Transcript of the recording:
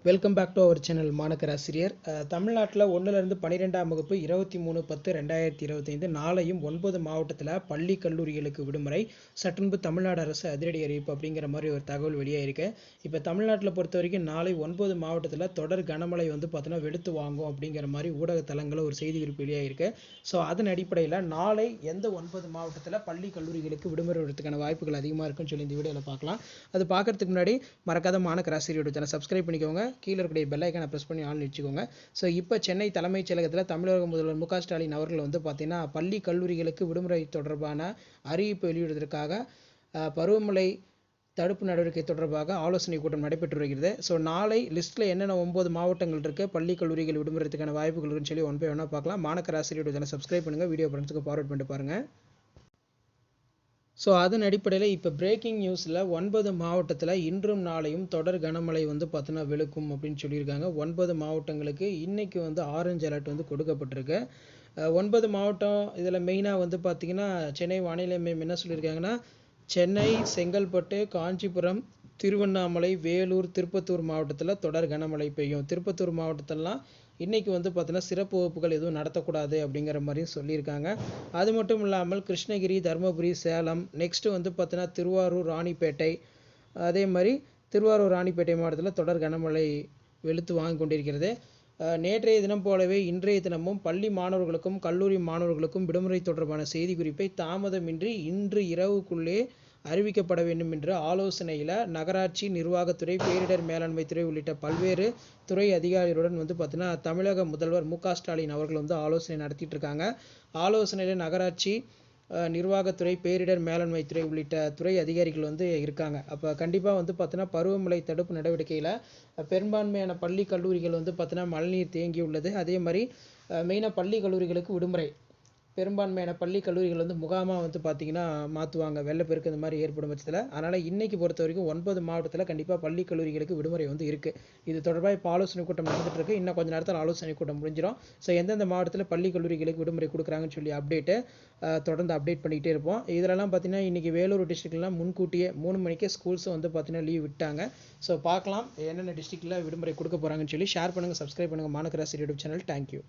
Welcome back to our channel மாணக்கர் ஆசிரியர். தமிழ்நாட்டில் 1லேருந்து 12ஆம் வகுப்பு 23/10/2025 நாளையும் 9 மாவட்டத்தில் பள்ளி கல்லூரிகளுக்கு விடுமுறை. சற்றுமுன்பு தமிழ்நாடு அரசு அதிரடி அறிவிப்பு அப்படிங்கிற மாதிரி ஒரு தகவல் வெளியாயிருக்கு. இப்போ தமிழ்நாட்டில் பொறுத்த வரைக்கும் நாளை 9 மாவட்டத்தில் தொடர் கனமழை பார்த்தீங்கன்னா வெளுத்து வாங்கும் அப்படிங்கிற மாதிரி ஊடக தளங்களில் ஒரு செய்தி குறிப்பு வெளியாயிருக்கு. ஸோ அதன் அடிப்படையில் நாளை எந்த 9 மாவட்டத்தில் பள்ளி கல்லூரிகளுக்கு விடுமுறை விடுறதுக்கான வாய்ப்புகள் அதிகமாக இருக்குன்னு சொல்லி இந்த வீடியோவில் பார்க்கலாம். அது பார்க்கறதுக்கு முன்னாடி மறக்காத மாணக்கர் ஆசிரியரோட சேனல் சப்ஸ்கிரைப் பண்ணிக்கோங்க. கீழே இருக்கக்கூடிய பெல் ஐக்கானை ப்ரெஸ் பண்ணி ஆன் வச்சுக்கோங்க. ஸோ இப்போ சென்னை தலைமைச் செயலகத்தில் தமிழக முதல்வர் மு க ஸ்டாலின் அவர்கள் பார்த்தீங்கன்னா பள்ளி கல்லூரிகளுக்கு விடுமுறை தொடர்பான அறிவிப்பு வெளியிடுவதற்காக பருவமழை தடுப்பு நடவடிக்கை தொடர்பாக ஆலோசனை கூட்டம் நடைபெற்று வருகிறது. ஸோ நாளை லிஸ்ட்டில் என்னென்ன 9 மாவட்டங்கள் இருக்குது பள்ளி கல்லூரிகள் விடுமுறைக்கான வாய்ப்புகள் இருக்குன்னு சொல்லி ஒன் பை ஒன்னாக பார்க்கலாம். மாணக்கர் ஆசிரியரோட சேனல் சப்ஸ்கிரைப் பண்ணுங்கள், வீடியோ ஃப்ரெண்ட்ஸுக்கு ஃபார்வர்ட் பண்ணிட்டு பாருங்கள். ஸோ அதன் அடிப்படையில் இப்போ பிரேக்கிங் நியூஸில் 9 மாவட்டத்தில் இன்றும் நாளையும் தொடர் கனமழை பார்த்தீங்கன்னா வெளுக்கும் அப்படின்னு சொல்லியிருக்காங்க. 9 மாவட்டங்களுக்கு இன்றைக்கி ஆரஞ்சு அலர்ட் கொடுக்கப்பட்டிருக்கு. 9 மாவட்டம் இதில் மெயினாக பார்த்திங்கன்னா சென்னை வானிலை மையம் என்ன சொல்லியிருக்காங்கன்னா, சென்னை, செங்கல்பட்டு, காஞ்சிபுரம், திருவண்ணாமலை, வேலூர், திருப்பத்தூர் மாவட்டத்தில் தொடர் கனமழை பெய்யும். திருப்பத்தூர் மாவட்டத்திலலாம் இன்றைக்கி பார்த்தீங்கன்னா சிறப்பு வகுப்புகள் எதுவும் நடத்தக்கூடாது அப்படிங்கிற மாதிரியும் சொல்லியிருக்காங்க. அது மட்டும் இல்லாமல் கிருஷ்ணகிரி, தருமபுரி, சேலம், நெக்ஸ்ட்டு பார்த்தீங்கன்னா திருவாரூர், ராணிப்பேட்டை, அதே மாதிரி திருவாரூர், ராணிப்பேட்டை மாவட்டத்தில் தொடர் கனமழை வெளுத்து வாங்கி கொண்டிருக்கிறது. நேற்றைய தினம் போலவே இன்றைய தினமும் பள்ளி மாணவர்களுக்கும் கல்லூரி மாணவர்களுக்கும் விடுமுறை தொடர்பான செய்தி குறிப்பை தாமதமின்றி இன்று இரவுக்குள்ளே அறிவிக்கப்பட வேண்டும் என்ற ஆலோசனையில் நகராட்சி நிர்வாகத்துறை, பேரிடர் மேலாண்மை துறை உள்ளிட்ட பல்வேறு துறை அதிகாரிகளுடன் பார்த்தீங்கன்னா தமிழக முதல்வர் மு க ஸ்டாலின் அவர்கள் ஆலோசனை நடத்திட்டு இருக்காங்க. ஆலோசனையில் நகராட்சி நிர்வாகத்துறை, பேரிடர் மேலாண்மை துறை உள்ளிட்ட துறை அதிகாரிகள் இருக்காங்க. அப்போ கண்டிப்பாக பார்த்தீங்கன்னா பருவமழை தடுப்பு நடவடிக்கையில் பெரும்பான்மையான பள்ளி கல்லூரிகள் பார்த்தீங்கன்னா மழைநீர் தேங்கி உள்ளது. அதே மாதிரி மெயினாக பள்ளி கல்லூரிகளுக்கு விடுமுறை. பெரும்பான்மையான பள்ளி கல்லூரிகள் முகாமாக பார்த்தீங்கன்னா மாற்றுவாங்க வெள்ளப்பெருக்கு இந்த மாதிரி ஏற்படும் பட்சத்தில். அதனால் இன்றைக்கி பொறுத்த வரைக்கும் 9 மாவட்டத்தில் கண்டிப்பாக பள்ளி கல்லூரிகளுக்கு விடுமுறை இருக்குது. இது தொடர்பாக இப்போ ஆலோசனை கூட்டம் நடந்துட்டு இருக்கு. இன்னும் கொஞ்சம் நேரத்தில் ஆலோசனை கூட்டம் முடிஞ்சிடும். ஸோ எந்தெந்த மாவட்டத்தில் பள்ளி கல்லூரிகளுக்கு விடுமுறை கொடுக்குறாங்கன்னு சொல்லி தொடர்ந்து அப்டேட் பண்ணிகிட்டே இருப்போம். இதிலலாம் பார்த்தீங்கன்னா இன்றைக்கி வேலூர் டிஸ்ட்ரிக்ட்லாம் முன்கூட்டியே 3 மணிக்கே ஸ்கூல்ஸும் பார்த்தீங்கன்னா லீவ் விட்டாங்க. ஸோ பார்க்கலாம் என்னென்ன டிஸ்ட்ரிக்டில் விடுமுறை கொடுக்க போகிறாங்கன்னு சொல்லி. ஷேர் பண்ணுங்கள், சப்ஸ்கிரைப் பண்ணுங்கள் மாணக்கர் ஆசிரியர் யூடியூப் சேனல். தேங்க்யூ.